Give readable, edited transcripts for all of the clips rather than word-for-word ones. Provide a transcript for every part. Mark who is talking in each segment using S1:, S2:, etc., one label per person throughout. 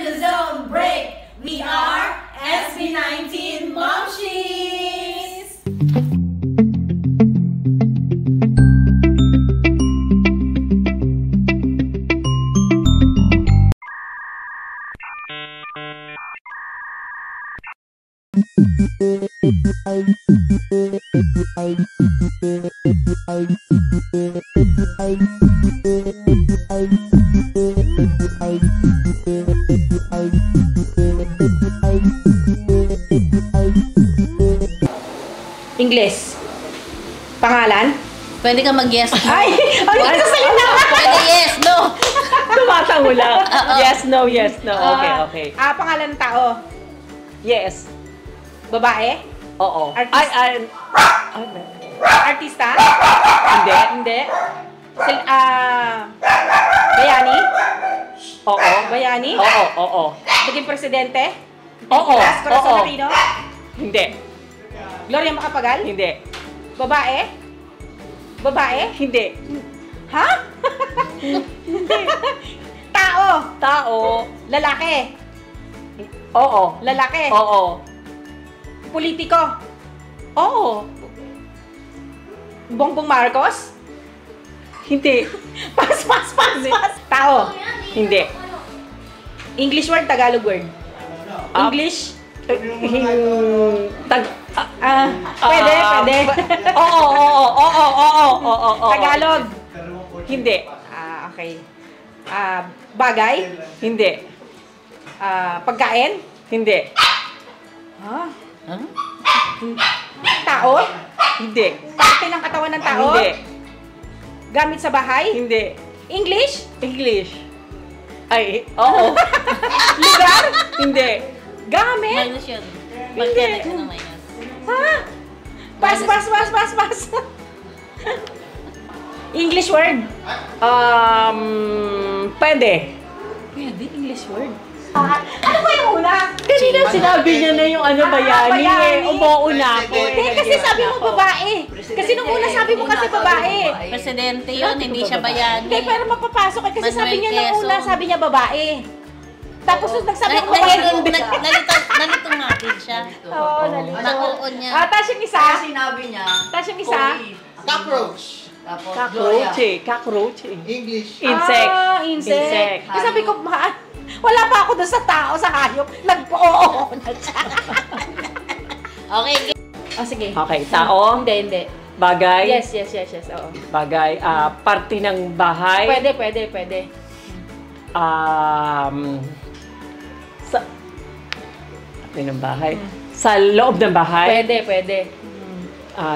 S1: the zone break. We are SB19 Momshies!
S2: English. Pangalan?
S3: Pwede ka mag-yes, no.
S2: Ay! Ay! Nagsasalita ka!
S3: Pwede yes, no.
S2: Tumatango lang. Yes, no, yes, no. Okay, okay. Pangalan ng tao?
S4: Yes.
S2: Babae?
S4: Oo.
S2: Artista? Artista?
S4: Hindi.
S2: Hindi. Bayani?
S4: Oo.
S2: Bayani?
S4: Oo, oo.
S2: Naging presidente?
S4: Oo.
S2: Corazon Aquino?
S4: Hindi.
S2: Gloria Macapagal?
S4: Hindi.
S2: Babae? Babae?
S4: Hindi.
S2: Ha? Hindi. Tao?
S4: Tao.
S2: Lalaki?
S4: Oo.
S2: Lalaki?
S4: Oo.
S2: Politiko?
S4: Oo.
S2: Bongbong Marcos?
S4: Hindi.
S2: Pas. Tao?
S4: Hindi.
S2: English word, Tagalog word? English? Pwede.
S4: Oo.
S2: Tagalog?
S4: Hindi.
S2: Okay. Bagay?
S4: Hindi.
S2: Pagkain?
S4: Hindi.
S2: Tao?
S4: Hindi.
S2: Parte ng katawan ng tao?
S4: Hindi.
S2: Gamit sa bahay?
S4: Hindi.
S2: English?
S4: English. Ay, oo.
S2: Lugar?
S4: Hindi.
S2: Gamit?
S3: Minus yun. Pagkalit mo na minus.
S2: Ha? Pas. English word?
S4: Pwede.
S2: Pwede, English word. Ano ba yung una?
S4: Kanina sinabi niya na yung ano bayani eh. Umuuna ako eh.
S2: Hindi, kasi sabi mo babae. Kasi nung una sabi mo kasi babae.
S3: Presidente yun, hindi siya bayani.
S2: Hindi, pero mapapasok eh. Kasi
S3: Manuel
S2: sabi niya nung una,
S3: Quezon.
S2: sabi niya babae. Tapos nung nagsabi ko babae.
S3: Nalitong natin siya.
S2: Oo, nalito.
S3: Nauon niya.
S2: Tapos yung isa.
S1: Sinabi niya,
S2: Tapos yung isa.
S1: cockroach. Tapos
S4: Cockroach eh.
S1: English.
S4: Insect.
S2: Insect. Kasi sabi ko, wala pa ako doon sa tao, sa hayop. Nag-oo na siya.
S3: Okay.
S2: Sige.
S4: Okay, tao.
S2: Hindi.
S4: Bagay.
S2: Yes. Oo.
S4: Bagay. Parte ng bahay.
S2: Pwede.
S4: Sa parte ng bahay. Sa loob ng bahay.
S2: Pwede.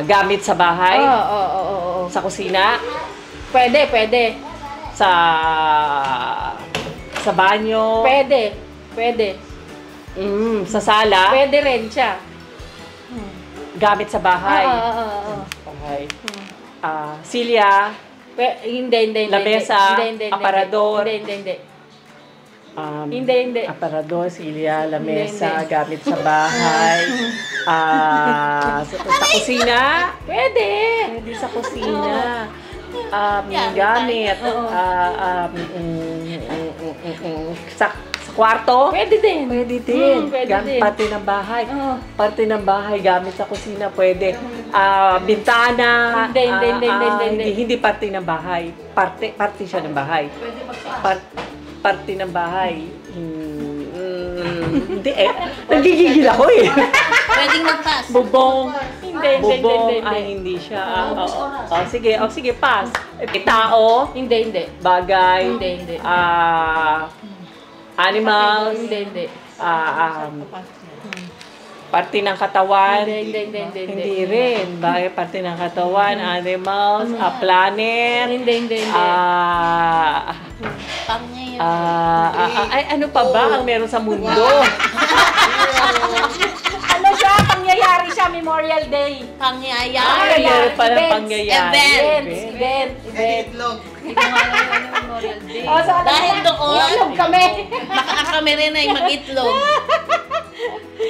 S4: Gamit sa bahay.
S2: Oo.
S4: Sa kusina.
S2: Pwede.
S4: Sa banyo.
S2: Pwede.
S4: Sa sala.
S2: Pwede rin siya.
S4: Gamit sa bahay.
S2: Oo.
S4: Bahay. Silya.
S2: Hindi.
S4: Lamesa, aparador.
S2: Hindi.
S4: Aparador, silya, lamesa, gamit sa bahay. Sa kusina. Pwede sa kusina. Gamit. Sa kwarto.
S2: Pwede din.
S4: Pwede din.
S2: Pwede din.
S4: Parte ng bahay. Parte ng bahay, gamit sa kusina, pwede. Bintana. Hindi parte ng bahay. Parte siya ng bahay. Parte ng bahay. Hindi eh. Nagigigil ako eh.
S3: Pwedeng mag-pass.
S4: Bubong.
S2: Hindi.
S4: Hindi siya. Sige, pass. Tao.
S2: Hindi.
S4: Bagay.
S2: Hindi.
S4: Animals.
S2: Hindi.
S4: Parte ng katawan.
S2: Hindi
S4: Rin. Bagay, parte ng katawan. Animals. Planet.
S2: Hindi.
S3: Pang niya yun.
S4: Ano pa ba ang meron sa mundo?
S2: Ano siya? Pangyayari siya, Memorial Day.
S3: Pangyayari.
S4: Meron pa ng pangyayari.
S2: Event.
S1: Itlog.
S3: Hindi ko nga alam yung Memorial Day.
S2: Dahil
S3: doon,
S2: itlog kami.
S3: baka kami rin ay mag-itlog.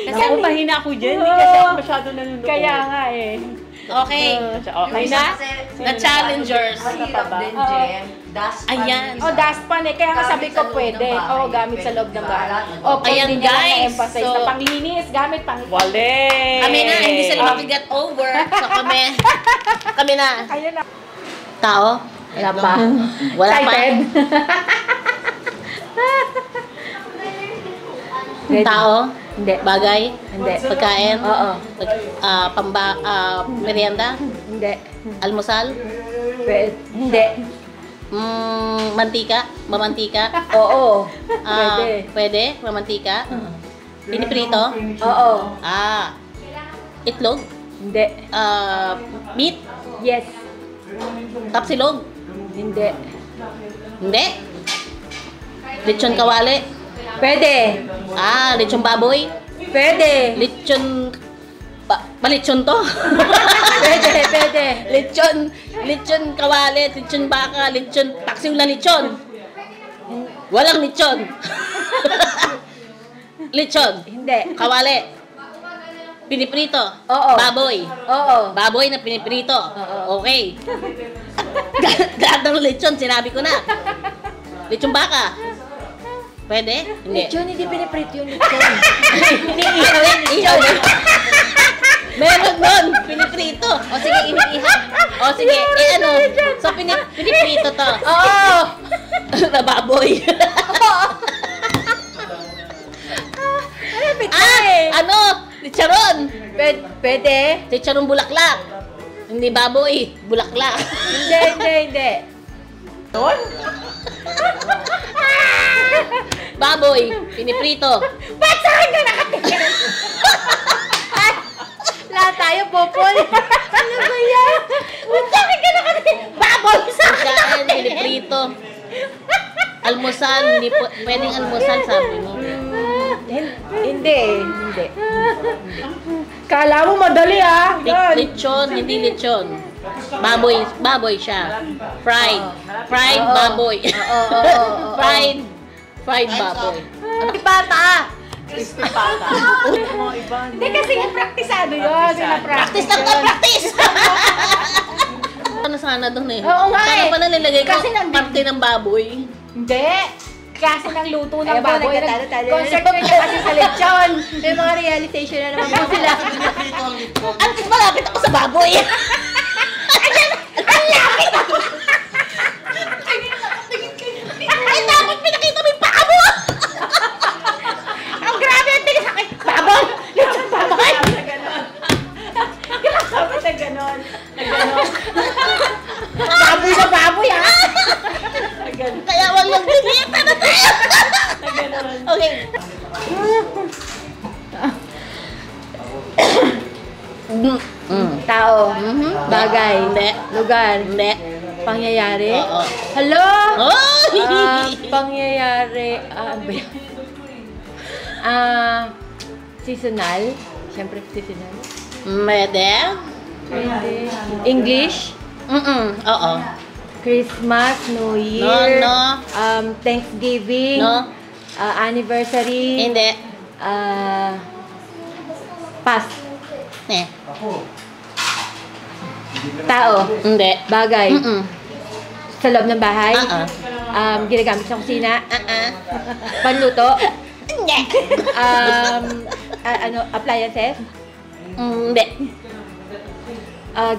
S4: Naku, mahina ako dyan. Hindi kasi ako masyado nanonood.
S2: Kaya nga eh.
S3: Okay.
S4: Okay na?
S3: The challengers.
S1: Mahirap din, Jem. Dustpan.
S3: Ayan.
S2: Oh, dustpan eh. Kaya nga sabi ko pwede. Oo, gamit sa loob ng bahay. O,
S3: Ayan,
S2: pwede niya lang
S3: guys.
S2: na-emphasize
S3: So,
S2: na panglinis, gamit pang...
S4: Wale!
S3: Kami na, hindi sila makiget over. So kami na.
S2: Kayo na.
S3: Tao?
S2: Wala pa.
S3: Wala pa.
S2: Excited?
S3: Tao?
S2: Hindi.
S3: Bagay?
S2: Hindi.
S3: Pagkain?
S2: Oo.
S3: Merienda?
S2: Hindi.
S3: Almusal?
S2: Hindi.
S3: Mantika? Mamantika?
S2: Oo.
S3: Ah,
S2: Pwede.
S3: Pwede? Mamantika? Piniprito?
S2: Oo.
S3: Itlog?
S2: Hindi.
S3: Meat?
S2: Yes.
S3: Tapsilog?
S2: Hindi.
S3: Hindi. Lechon kawali?
S2: Pwede.
S3: Lechon baboy?
S2: Pwede.
S3: Lechon... Malechon to?
S2: Pwede.
S3: Lechon kawali, lechon baka, lechon... Taksiw na lechon. Walang lechon. Lechon.
S2: Hindi.
S3: Kawali. Piniprito.
S2: Oo.
S3: Baboy.
S2: Oo.
S3: Baboy na piniprito.
S2: Oo.
S3: Okay. Lahat ng lechon, sinabi ko na. Lechon baka. Pwede? Hindi.
S2: Lechon, hindi piniprito yung lechon.
S3: Iniihaw. Meron nun. Piniprito. O sige, iniihaw. O sige, So, piniprito to.
S2: Oo.
S3: Na baboy. Chicharon.
S2: Pwede.
S3: Chicharon bulaklak. Hindi baboy, bulaklak.
S2: Hindi.
S3: Doon? Baboy, piniprito.
S2: Ba't sa akin ka nakatingin? Lahat tayo, Popol. Ano ba yan? Ba't sa akin ka nakatingin? Baboy sa akin
S3: Pagkain, piniprito. Almusal, hindi po, pwedeng almusal, sabi mo.
S2: Hindi. Kala mo madali ah.
S3: Lechon, hindi lechon. Baboy siya. Fried baboy. Fried baboy.
S2: Pata.
S4: Crispy pata.
S2: Hindi kasi yung praktisado yun.
S3: Practice lang to, practice! Ano sana doon eh?
S2: Oo nga
S3: Sana
S2: eh.
S3: pala nilagay ko
S2: Kasi
S3: parte ng baboy.
S2: Hindi. Kasi ng luto ng
S1: Ayaw ba,
S2: baboy.
S1: nagtatalo-talo.
S2: Concentrate ka kasi sa lechon.
S1: May mga realization na naman po sila.
S3: At malapit ako sa baboy! Ay, dapat pinakita mo yung paa mo!
S2: Ang grabe ang tingin sa akin. Baboy! Lechon baboy!
S1: Sabi na ganon.
S2: Baboy na baboy ah!
S3: Kaya wag lang binita na tayo! Okay.
S2: Tao. Bagay.
S3: Hindi.
S2: Lugar.
S3: Hindi.
S2: Pangyayari.
S3: Oo.
S2: Hello?
S3: Oy!
S2: Pangyayari. Ano ba yan? Seasonal. Siyempre seasonal.
S3: Mede?
S2: Pwede. English.
S3: Oo.
S2: Christmas, New Year.
S3: No.
S2: Thanksgiving.
S3: No.
S2: Anniversary.
S3: Hindi.
S2: Pass.
S3: Eh.
S2: Tao.
S3: Hindi.
S2: Bagay. Sa loob ng bahay. Ginagamit sa kusina. Panluto.
S3: Hindi.
S2: Appliances.
S3: Hindi.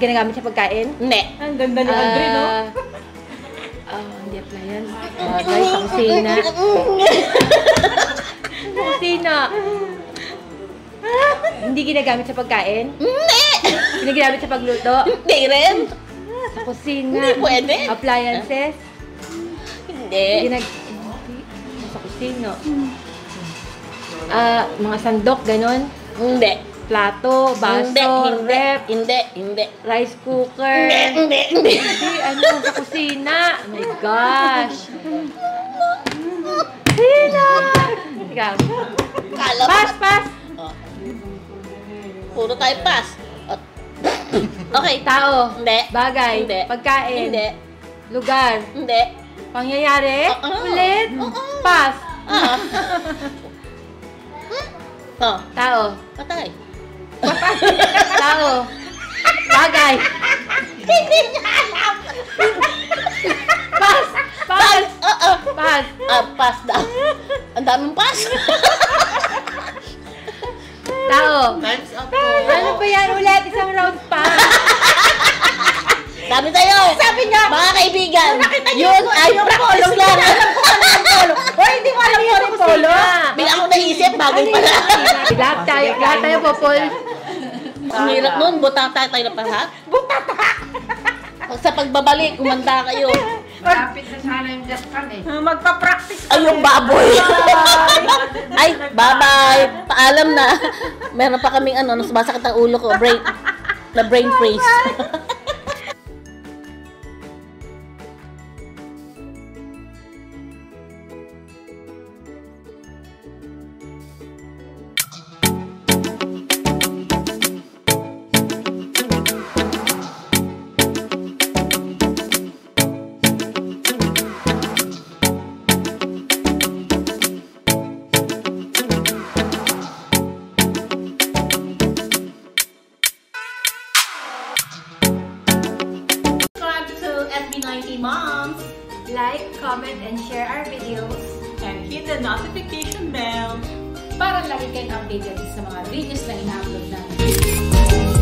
S2: Ginagamit sa pagkain.
S3: Hindi.
S1: Ang ganda ni Andre, no?
S2: Hindi appliance. Bagay sa kusina. Sa kusina. Hindi ginagamit sa pagkain.
S3: Hindi.
S2: Ginagamit sa pagluto.
S3: Hindi rin.
S2: Sa kusina.
S3: Hindi pwede.
S2: Appliances.
S3: Hindi.
S2: Sa kusina. Mga sandok, ganon.
S3: Hindi.
S2: Plato, baso, rep,
S3: Hindi.
S2: rice cooker.
S3: Hindi.
S2: Hindi, sa kusina. Oh my gosh. Kusina.
S3: Kala mo.
S2: Pass.
S3: Oh. Puro tayo pass. Okay.
S2: Tao.
S3: Hindi.
S2: Bagay.
S3: Hindi.
S2: Pagkain.
S3: Hindi.
S2: Lugar.
S3: Hindi.
S2: Pangyayari.
S3: Oo.
S2: Ulit.
S3: Oo.
S2: Pass.
S3: Oh.
S2: Tao.
S3: Patay.
S2: Tao. Bagay.
S3: Hindi niya alam.
S2: Pass. Pass.
S3: Oo.
S2: Pass.
S3: Pass daw. Ang daming pass.
S2: Tao.
S3: Time's up po.
S1: Ano ba yan? Ulit, isang round pa.
S3: Sabi sa'yo.
S2: Sabi niya.
S3: Mga kaibigan,
S2: Nakita niyo
S3: yun
S2: yung
S3: ay practice lang.
S2: Alam ko ano yung polo. Hoy, hindi mo alam yung polo.
S3: Bilang ako naisip, bagay pala.
S1: Lahat tayo po, Paul.
S3: Ang hirap nun, butata tayo na lahat.
S2: Butata.
S3: Sa pagbabalik, kumanda kayo.
S1: Lapit na sana yung just kan eh.
S2: Magpa-practice.
S3: Ay, yung baboy. Ay, bye-bye. Paalam na. Meron pa kaming sumasakit ang ulo ko. Brain freeze. FB90 Moms!
S1: Like, comment, and share our videos.
S5: And hit the notification bell
S2: Para lagi kayong updated sa mga videos na ina-upload natin.